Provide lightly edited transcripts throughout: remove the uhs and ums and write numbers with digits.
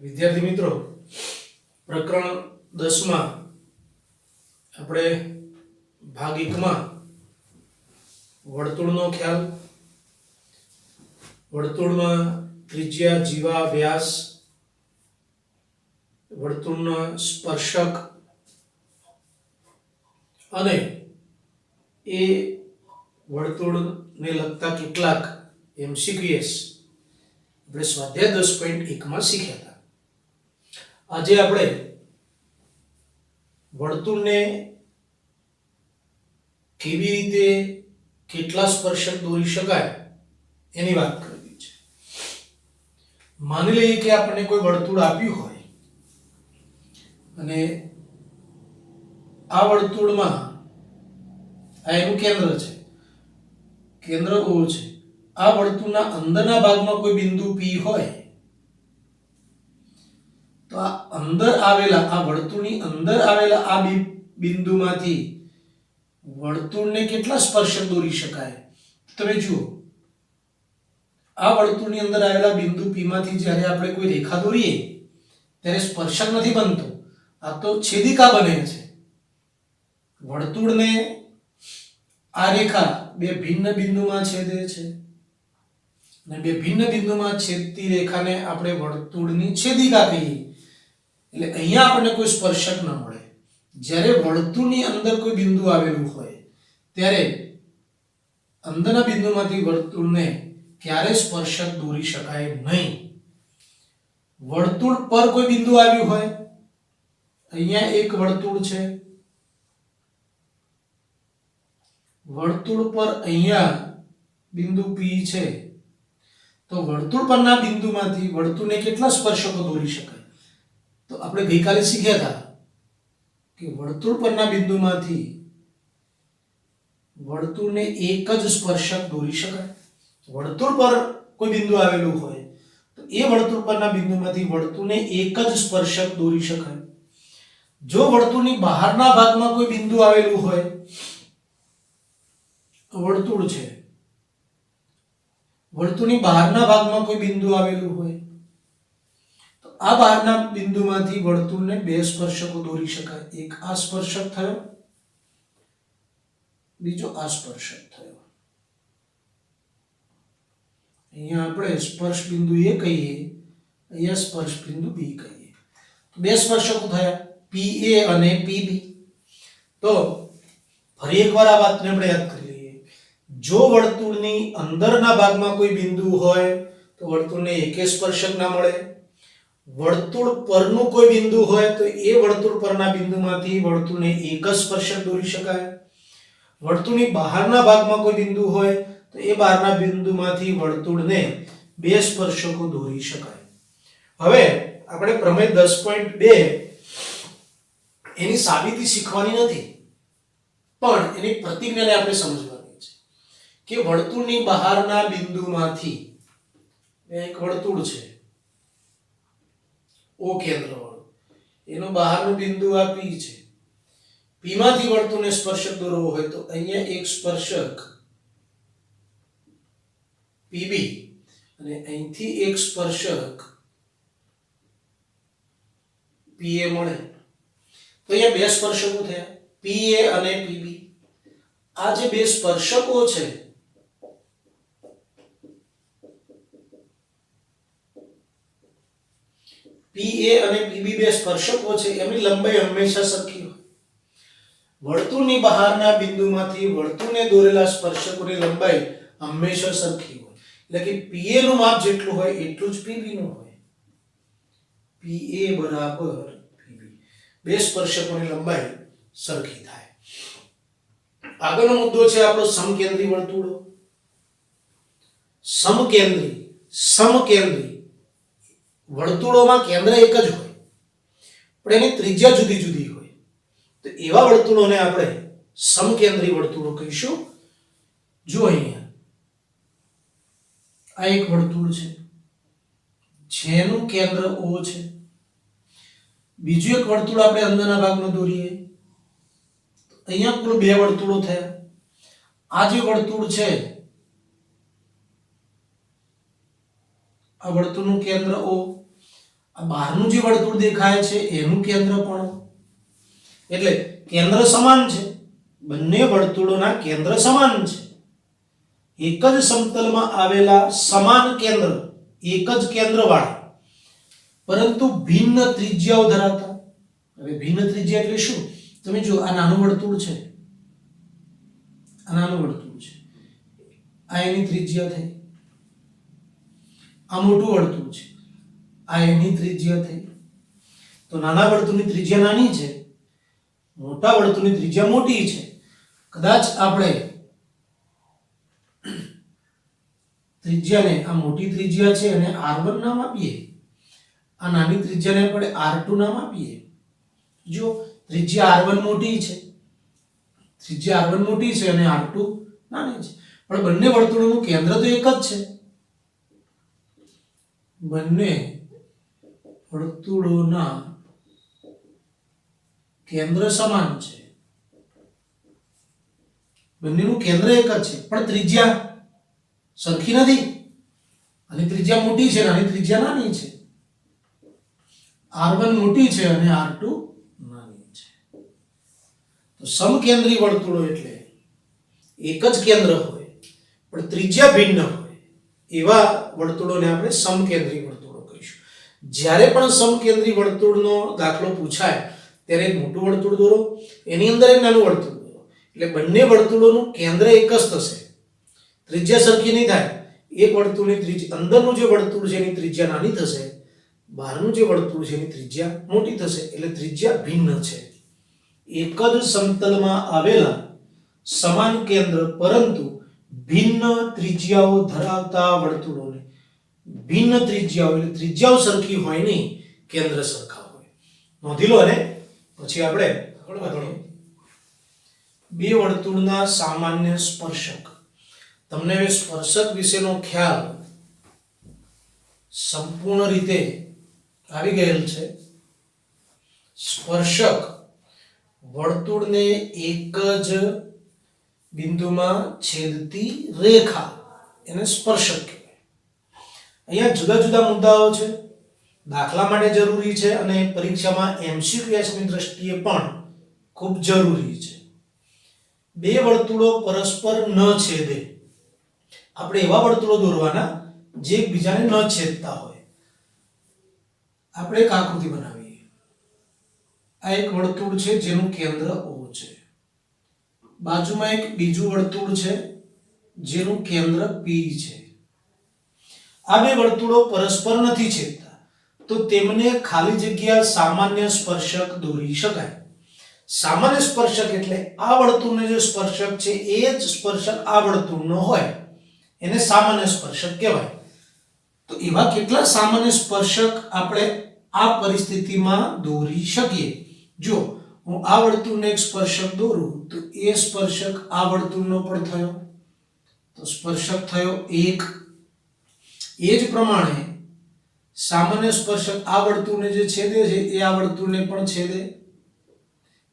વિદ્યાર્થી મિત્રો, પ્રકરણ 10 માં આપણે ભાગ 1 માં વર્તુળનો ખ્યાલ, વર્તુળમાં ત્રિજ્યા, જીવા, વ્યાસ, વર્તુળના સ્પર્શક અને એ વર્તુળને લગતા કેટલાક MCQs આપણે સ્વાધ્યાય 10.1 માં શીખ્યા હતા. આજે આપણે વર્તુળને કેવી રીતે કેટલા સ્પર્શક દોરી શકાય એની વાત કરવી છે. માની લઈએ કે આપણને કોઈ વર્તુળ આપ્યું હોય અને આ વર્તુળમાં આ એનું કેન્દ્ર છે, કેન્દ્ર O છે. આ વર્તુળના અંદરના ભાગમાં કોઈ બિંદુ P હોય તો આ અંદર આવેલા, આ વર્તુળની અંદર આવેલા આ બિંદુમાંથી વર્તુળને કેટલા સ્પર્શક દોરી શકાય? તમે જુઓ, આ વર્તુળની અંદર આવેલા બિંદુ P માંથી જ્યારે આપણે કોઈ રેખા દોરીએ ત્યારે સ્પર્શક નથી બનતો, આ તો છેદિકા બને છે. વર્તુળને આ રેખા બે ભિન્ન બિંદુમાં છેદે છે અને બે ભિન્ન બિંદુમાં છેદતી રેખાને આપણે વર્તુળની છેદિકા કહીએ. એટલે અહીંયા આપણને કોઈ સ્પર્શક ન મળે. જ્યારે વર્તુળની અંદર કોઈ બિંદુ આવેલું હોય ત્યારે અંદરના બિંદુમાંથી વર્તુળને ક્યારે સ્પર્શક દોરી શકાય નહીં. વર્તુળ પર કોઈ બિંદુ આવ્યું હોય, અહીંયા એક વર્તુળ છે, વર્તુળ પર અહીંયા બિંદુ P છે, તો વર્તુળ પરના બિંદુમાંથી વર્તુળને કેટલા સ્પર્શકો દોરી શકાય? તો આપણે ગઈકાલે શીખ્યા હતા કે વર્તુળ પરના બિંદુમાંથી વર્તુળને એક જ સ્પર્શક દોરી શકાય. વર્તુળ પર કોઈ બિંદુ આવેલું હોય તો એ વર્તુળ પરના બિંદુમાંથી વર્તુળને એક જ સ્પર્શક દોરી શકાય. જો વર્તુળની બહારના ભાગમાં કોઈ બિંદુ આવેલું હોય, વર્તુળ છે, વર્તુળની બહારના ભાગમાં કોઈ બિંદુ આવેલું હોય તો આ બહારના બિંદુમાંથી વર્તુળને બે સ્પર્શકો દોરી શકાય. એક આ સ્પર્શક થયો, બીજો આ સ્પર્શક થયો. અહીંયા આપણે સ્પર્શ બિંદુ A કહીએ, અહીંયા સ્પર્શ બિંદુ B કહીએ. બે સ્પર્શકો થયા, PA અને PB. તો ફરી એકવાર આ વાતને આપણે યાદ કરી લઈએ. જો વર્તુળની અંદરના ભાગમાં કોઈ બિંદુ હોય તો વર્તુળને એકે સ્પર્શક ના મળે. વર્તુળ પરનું કોઈ બિંદુ હોય તો એ વર્તુળ પરના બિંદુમાંથી વર્તુળને એક જ સ્પર્શક દોરી શકાય. વર્તુળની બહારના ભાગમાં કોઈ બિંદુ હોય તો એ બહારના બિંદુમાંથી વર્તુળને બે સ્પર્શકો દોરી શકાય. હવે આપણે પ્રમેય 10.2 એની સાબિતી શીખવાની નથી, પણ એની પ્રતિજ્ઞાને આપણે સમજવાની છે કે વર્તુળની બહારના બિંદુમાંથી, એક વર્તુળ છે O કેન્દ્ર વાળું, એનું બહારનું બિંદુ આ P છે. P માંથી વર્તુળને સ્પર્શક દોરવો હોય તો અહીંયા એક સ્પર્શક PB અને અહીંથી એક સ્પર્શક PA મળે. તો અહીંયા બે સ્પર્શકો થયા, PA અને PB. આ જે બે સ્પર્શકો છે PA અને PB, બે સ્પર્શકો છે, એમની લંબાઈ હંમેશા સરખી હોય. વર્તુળની બહારના બિંદુમાંથી વર્તુળને દોરેલા સ્પર્શકોની લંબાઈ હંમેશા સરખી હોય. એટલે કે PA નું માપ જેટલું હોય એટલું જ PB નું હોય. PA બરાબર PB. બે સ્પર્શકોની લંબાઈ સરખી થાય. આગળનો મુદ્દો છે આપણો સમકેન્દ્રી વર્તુળો. સમકેન્દ્રી વર્તુળોમાં કેન્દ્ર એક જ હોય પણ એની ત્રિજ્યા જુદી જુદી હોય, તો એવા વર્તુળોને આપણે સમકેન્દ્રી વર્તુળો કહીશું. જો અહીંયા આ એક વર્તુળ છે જેનું કેન્દ્ર O છે. બીજું એક વર્તુળ આપણે અંદરના ભાગમાં દોરીએ તો અહીંયા કુલ બે વર્તુળો થયા. આ જે વર્તુળ છે આ વર્તુળનું કેન્દ્ર O, આ બહારનું જે વર્તુળ દેખાય છે એનું કેન્દ્ર પણ, એટલે કેન્દ્ર સમાન છે, બંને વર્તુળોના કેન્દ્ર સમાન છે. એક જ સમતલમાં આવેલા સમાન કેન્દ્ર, એક જ કેન્દ્રવાળા પરંતુ ભિન્ન ત્રિજ્યાઓ ધરાવતા. હવે ભિન્ન ત્રિજ્યા એટલે શું? તમે જો આ નાનું વર્તુળ છે, આ નાનું વર્તુળ છે, આ એની ત્રિજ્યા થઈ. આ મોટું વર્તુળ છે, આ એની ત્રિજ્યા થઈ. તો નાના વર્તુળની ત્રિજ્યા નાની છે, મોટા વર્તુળની ત્રિજ્યા મોટી છે. કદાચ આપણે ત્રિજ્યાને, આ મોટી ત્રિજ્યા છે અને r1 નામ આપીએ, આ નાની ત્રિજ્યાને આપણે r2 નામ આપીએ. જો ત્રિજ્યા r1 મોટી છે, ત્રિજ્યા r1 મોટી છે અને r2 નાની છે, પણ બંને વર્તુળોનું કેન્દ્ર તો એક જ છે. બંને વર્તુળોના કેન્દ્ર સમાન છે, બંનેનું કેન્દ્ર એક જ છે, પણ ત્રિજ્યા સરખી નથી. આની ત્રિજ્યા મોટી છે અને આની ત્રિજ્યા નાની છે. r1 મોટી છે અને r2 નાની છે. તો સમકેન્દ્રી વર્તુળો એટલે એક જ કેન્દ્ર હોય પણ ત્રિજ્યા ભિન્ન હોય એવા વર્તુળોને આપણે સમકેન્દ્રી વર્તુળો કહીશું. જ્યારે પણ સમકેન્દ્રી વર્તુળનો દાખલો પૂછાય ત્યારે એક મોટું વર્તુળ દોરો, એની અંદર એક નાનું વર્તુળ દોરો, એટલે બંને વર્તુળોનું કેન્દ્ર એક જ થશે, ત્રિજ્યા સરખી નહીં થાય. એક વર્તુળની ત્રિજ્યા, અંદરનું જે વર્તુળ છે એની ત્રિજ્યા નાની થશે, બહારનું જે વર્તુળ છે એની ત્રિજ્યા મોટી થશે, એટલે ત્રિજ્યા ભિન્ન છે. એક જ સમતલમાં આવેલા સમાન કેન્દ્ર પરંતુ ભિન્ન ત્રિજ્યાઓ ધરાવતા વર્તુળોને, ભિન્ન ત્રિજ્યાઓ એટલે ત્રિજ્યાઓ સરખી હોય નહીં, કેન્દ્ર સરખા હોય. નોંધી લો. અને પછી આપણે આગળ વધીએ. બે વર્તુળના સામાન્ય સ્પર્શક. તમને હવે સ્પર્શક વિશેનો ખ્યાલ સંપૂર્ણ રીતે આવી ગયેલ છે. સ્પર્શક વર્તુળને એક જ બિંદુમાં છેદતી રેખા, એને સ્પર્શક કહેવાય. અહીંયા જુદા જુદા મુદ્દાઓ છે, દાખલા માટે જરૂરી છે અને પરીક્ષામાં MCQની દ્રષ્ટિએ પણ ખૂબ જરૂરી છે. બે વર્તુળો પરસ્પર ન છેદે. આપણે એવા વર્તુળો દોરવાના જે એકબીજાને ન છેદતા હોય. આપણે એક આકૃતિ બનાવીએ. આ એક વર્તુળ છે જેનું કેન્દ્ર O છે, બાજુમાં એક બીજું વર્તુળ છે જેનું કેન્દ્ર P છે. આ બે વર્તુળો પરસ્પર નથી છેદતા, તો તેમને ખાલી જગ્યા સામાન્ય સ્પર્શક દોરી શકાય. સામાન્ય સ્પર્શક એટલે આ વર્તુળને જે સ્પર્શક છે એ જ સ્પર્શક આ વર્તુળનો હોય, એને સામાન્ય સ્પર્શક કહેવાય. તો એવા કેટલા સામાન્ય સ્પર્શક આપણે આ પરિસ્થિતિમાં દોરી શકીએ? જો હું આ વર્તુળને એક સ્પર્શક દોરું તો એ સ્પર્શક આ વર્તુળનો પણ થયો, તો સ્પર્શક થયો 1. એ જ પ્રમાણે સામાન્ય સ્પર્શક આ વર્તુળને જે છેદે છે એ આ વર્તુળને પણ છેદે,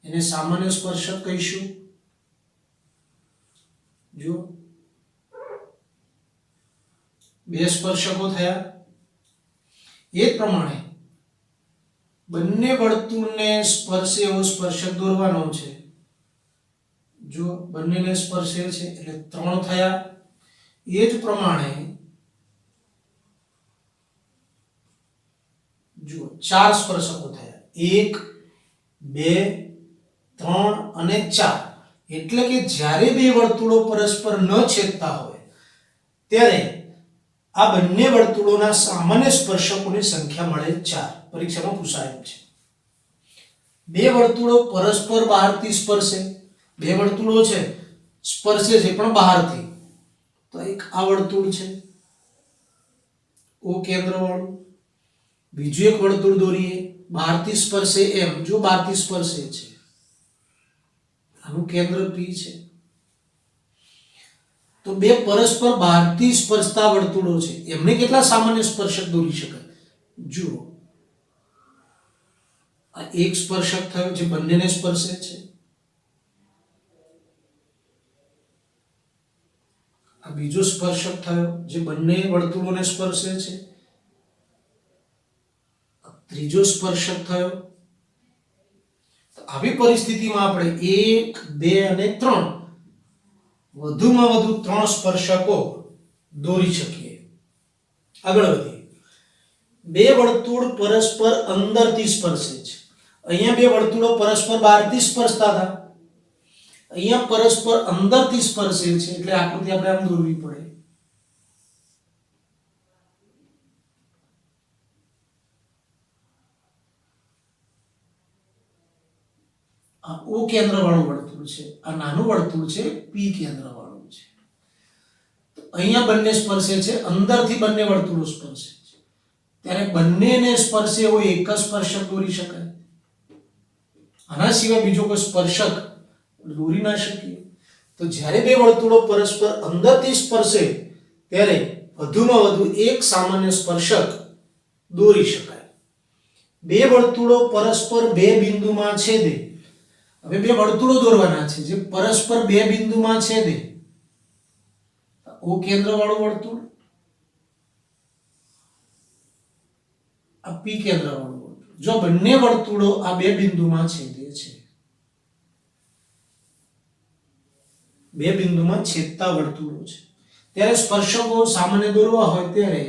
એને સામાન્ય સ્પર્શક કહીશું. જો બે સ્પર્શકો થયા. એ જ પ્રમાણે બંને વર્તુળને સ્પર્શે એવો સ્પર્શક દોરવાનો છે. જો બંનેને સ્પર્શે છે એટલે 3 થયા. એ જ પ્રમાણે જો 4 સ્પર્શકો થયા. 1 2 3 અને 4. એટલે કે જ્યારે બે વર્તુળો પરસ્પર ન છેદતા હોય ત્યારે આ બંને વર્તુળોના સામાન્ય સ્પર્શકોની સંખ્યા મળે 4. પરીક્ષામાં પૂછાયેલ છે. બે વર્તુળો પરસ્પર બહારથી સ્પર્શે, બે વર્તુળો છે સ્પર્શે છે પણ બહારથી. તો એક આ વર્તુળ છે O કેન્દ્ર વાળું, બીજું એક વર્તુળ દોરીએ બહારથી સ્પર્શે એમ. જો બહારથી સ્પર્શે છે, આનું કેન્દ્ર P છે. તો બે પરસ્પર બહારથી સ્પર્શતા વર્તુળો છે, એમને કેટલા સામાન્ય સ્પર્શક દોરી શકાય? જુઓ, આ એક સ્પર્શક થયો જે બંનેને સ્પર્શે છે, આ બીજો સ્પર્શક થયો જે બંને વર્તુળોને સ્પર્શે છે, ત્રીજો સ્પર્શક થયો. તો આવી પરિસ્થિતિમાં આપણે 1 2 અને 3 વધુમાં વધુ 3 સ્પર્શકો દોરી શકીએ. આગળ વધીએ. બે વર્તુળ પરસ્પર અંદરથી સ્પર્શે છે. અહીંયા બે વર્તુળો પરસ્પર બહારથી સ્પર્શતા હતા, અહીંયા પરસ્પર અંદરથી સ્પર્શે છે એટલે આકૃતિ આપણે આમ દોરવી પડે. આ O કેન્દ્ર વાળું વર્તુળ છે, આ નાનું વર્તુળ છે P કેન્દ્ર વાળું છે. તો અહીંયા બંને સ્પર્શે છે, અંદરથી બંને વર્તુળો સ્પર્શે છે, ત્યારે બંનેને સ્પર્શે એવો એક જ સ્પર્શક દોરી શકાય. આના સિવાય બીજો કોઈ સ્પર્શક દોરી ના શકીએ. તો જ્યારે બે વર્તુળો પરસ્પર અંદરથી સ્પર્શે ત્યારે વધુમાં વધુ એક સામાન્ય સ્પર્શક દોરી શકાય. બે વર્તુળો પરસ્પર બે બિંદુમાં છેદે. હવે બે વર્તુળો દોરવાના છે જે પરસ્પર બે બિંદુમાં છેદે. O કેન્દ્ર વાળું વર્તુળ, આ P કેન્દ્ર વાળું વર્તુળ. જો બંને વર્તુળો આ બે બિંદુમાં છેદે છે, બે બિંદુમાં છેદતા વર્તુળો છે, ત્યારે સ્પર્શકો સામાન્ય દોરવા હોય ત્યારે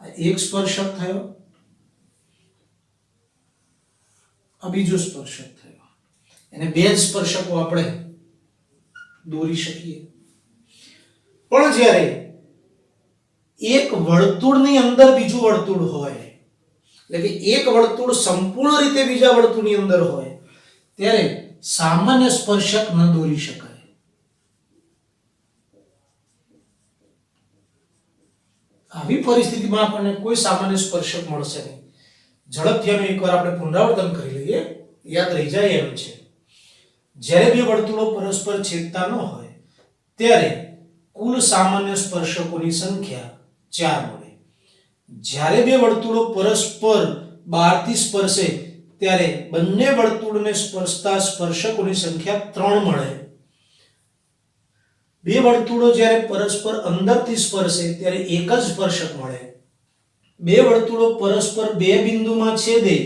આ એક સ્પર્શક થયો, આ બીજો સ્પર્શક થયો, અને બે જ સ્પર્શકો આપણે દોરી શકીએ. પણ જ્યારે એક વર્તુળની અંદર બીજું વર્તુળ હોય, એટલે કે એક વર્તુળ સંપૂર્ણ રીતે બીજા વર્તુળની અંદર હોય ત્યારે સામાન્ય સ્પર્શક ન દોરી શકાય. આવી પરિસ્થિતિમાં આપણને કોઈ સામાન્ય સ્પર્શક મળશે નહીં. ઝડપથી આનું એકવાર આપણે પુનરાવર્તન કરી લઈએ, યાદ રહી જાય એમ છે. જ્યારે બે વર્તુળો પરસ્પર છેદતા ન હોય ત્યારે કુલ સામાન્ય સ્પર્શકોની સંખ્યા 4 મળે. જ્યારે બે વર્તુળો પરસ્પર બહારથી સ્પર્શે ત્યારે બંને વર્તુળને સ્પર્શતા સ્પર્શકોની સંખ્યા 3 મળે. બે વર્તુળો જ્યારે પરસ્પર અંદરથી સ્પર્શે ત્યારે એક જ સ્પર્શક મળે. બે વર્તુળો પરસ્પર બે બિંદુમાં છેદે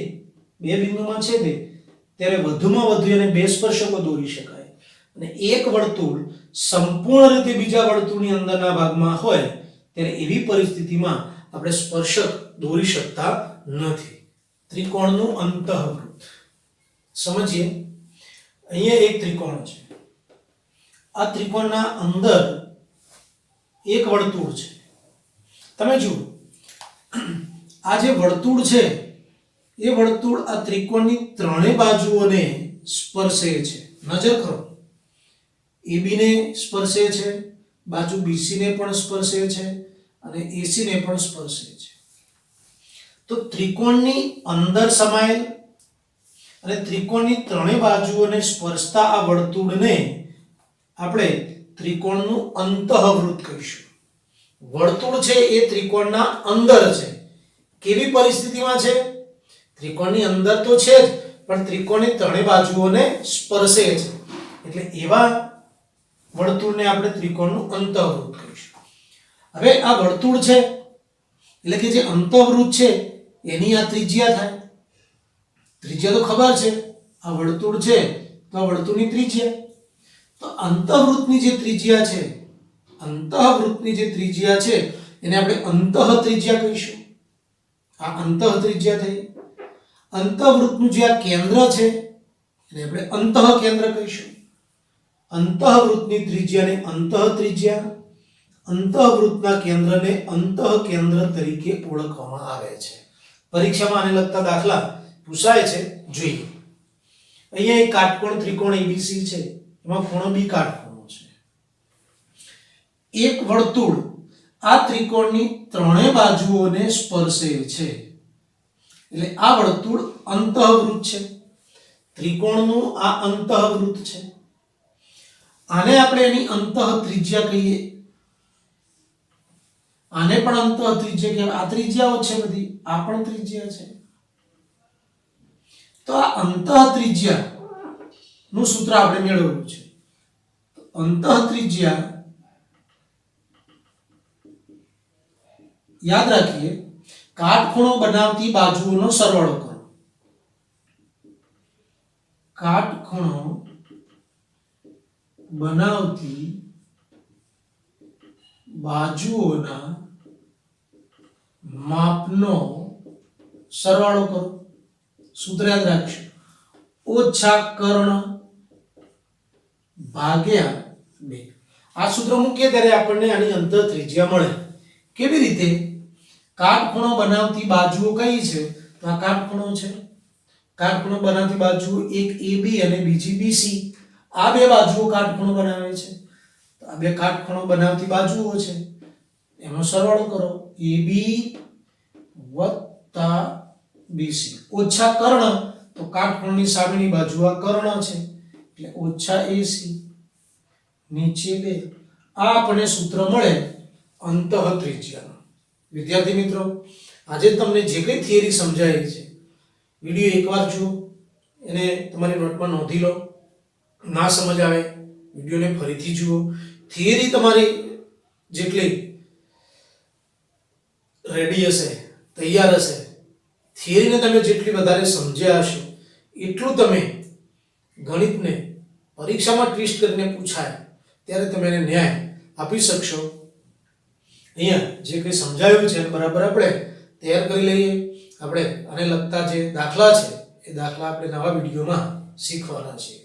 ત્યારે વધુમાં વધુ એને બે સ્પર્શકો દોરી શકાય. અને એક વર્તુળ સંપૂર્ણ રીતે બીજા વર્તુળની અંદરના ભાગમાં હોય ત્યારે એવી પરિસ્થિતિમાં આપણે સ્પર્શક દોરી શકતા નથી. ત્રિકોણનું અંતઃવૃત્ત સમજીએ. અહીંયા એક ત્રિકોણ છે, આ ત્રિકોણના અંદર એક વર્તુળ છે. તમે જુઓ, આ જે વર્તુળ છે એ વર્તુળ આ ત્રિકોણની ત્રણેય બાજુઓને સ્પર્શે છે. નજર કરો, AB ને સ્પર્શે છે, બાજુ BC ને પણ સ્પર્શે છે અને AC ને પણ સ્પર્શે છે. તો ત્રિકોણની અંદર સમાયેલ અને ત્રિકોણની ત્રણેય બાજુઓને સ્પર્શતા આ વર્તુળને આપણે ત્રિકોણનું અંતઃવૃત્ત કહીશું. વર્તુળ છે એ ત્રિકોણના અંદર છે. કેવી પરિસ્થિતિમાં છે? ત્રિકોણની અંદર તો છે જ, પણ ત્રિકોણની ત્રણેય બાજુઓને સ્પર્શે છે, એટલે એવા વર્તુળને આપણે ત્રિકોણનું અંતઃવૃત્ત કહીશું. હવે આ વર્તુળ છે એટલે કે જે અંતઃવૃત્ત છે એની આ ત્રિજ્યા થાય. ત્રિજ્યા તો ખબર છે, આ વર્તુળ છે તો આ વર્તુળની ત્રિજ્યા. તો અંતઃવૃત્તની જે ત્રિજ્યા છે એને આપણે અંતઃ ત્રિજ્યા કહીશું. આ અંતઃ ત્રિજ્યા થઈ. અંતઃવૃત્તનું જે આ કેન્દ્ર છે એને આપણે અંતઃ કેન્દ્ર કહીશું. અંતઃવૃત્તની ત્રિજ્યાને અંતઃ ત્રિજ્યા, અંતઃવૃત્તના કેન્દ્રને અંતઃ કેન્દ્ર તરીકે ઓળખવામાં આવે છે. પરીક્ષામાં આને લગતા દાખલા પૂછાય છે, જોઈએ. અહીંયા એક કાટકોણ ત્રિકોણ ABC છે, એમાં ખૂણો B કાટખૂણો છે. એક વર્તુળ આ ત્રિકોણની ત્રણેય બાજુઓને સ્પર્શે છે, એટલે આ વર્તુળ અંતઃવૃત્ત છે. ત્રિકોણનું આ અંતઃવૃત્ત છે. આને આપણે એની અંતઃ ત્રિજ્યા કહીએ, આને પણ અંતઃ ત્રિજ્યા કહેવાય. આ ત્રિજ્યાઓ છે બધી, આ પણ ત્રિજ્યા છે. તો આ અંતઃ ત્રિજ્યા નું સૂત્ર આપણે મેળવ્યું છે. અંતઃ ત્રિજ્યા યાદ રાખીએ કાટખૂણો બનાવતી બાજુઓનો સરવાળો કરો. કાટખૂણો બનાવતી બાજુઓના માપનો સરવાળો કરો. સૂત્ર યાદ રાખજો, ઓછા કર્ણ ભાગ્યા 2. આ સૂત્ર મૂકીએ ત્યારે આપણને આની અંતર ત્રિજ્યા મળે. કેવી રીતે? કાટખૂણો બનાવતી બાજુઓ કઈ છે? તો આ કાટખૂણો છે. કાટખૂણો બનાવતી બાજુઓ એક AB અને બીજી BC. આ બે બાજુઓ કાટખૂણો બનાવે છે. તો આ બે કાટખૂણો બનાવતી બાજુઓ છે, એનો સરવાળો કરો. AB વત્તા BC ઓછા કર્ણ, તો કાટખૂણાની સામેની બાજુ આ કર્ણ છે એટલે ઓછા AC નીચે 2. આ આપણને સૂત્ર મળે અંતઃત્રિજ્યાનું. વિદ્યાર્થી મિત્રો, આજે તમને જે કંઈ થિયરી સમજાય છે, વિડીયો એકવાર જુઓ, એને તમારી નોટમાં નોંધી લો. ના સમજ આવે વિડીયોને ફરીથી જુઓ. થિયરી તમારી જેટલી રેડી હશે, તૈયાર હશે, થિયરીને તમે જેટલી વધારે સમજ્યા હશો, એટલું તમે ગણિતને પરીક્ષામાં ટ્વિસ્ટ કરીને પૂછાય ત્યારે તમે એને ન્યાય આપી શકશો. અહીંયા જે કંઈ સમજાયું છે બરાબર આપણે તૈયાર કરી લઈએ. આપણે આને લગતા જે દાખલા છે એ દાખલા આપણે નવા વિડીયોમાં શીખવાના છીએ.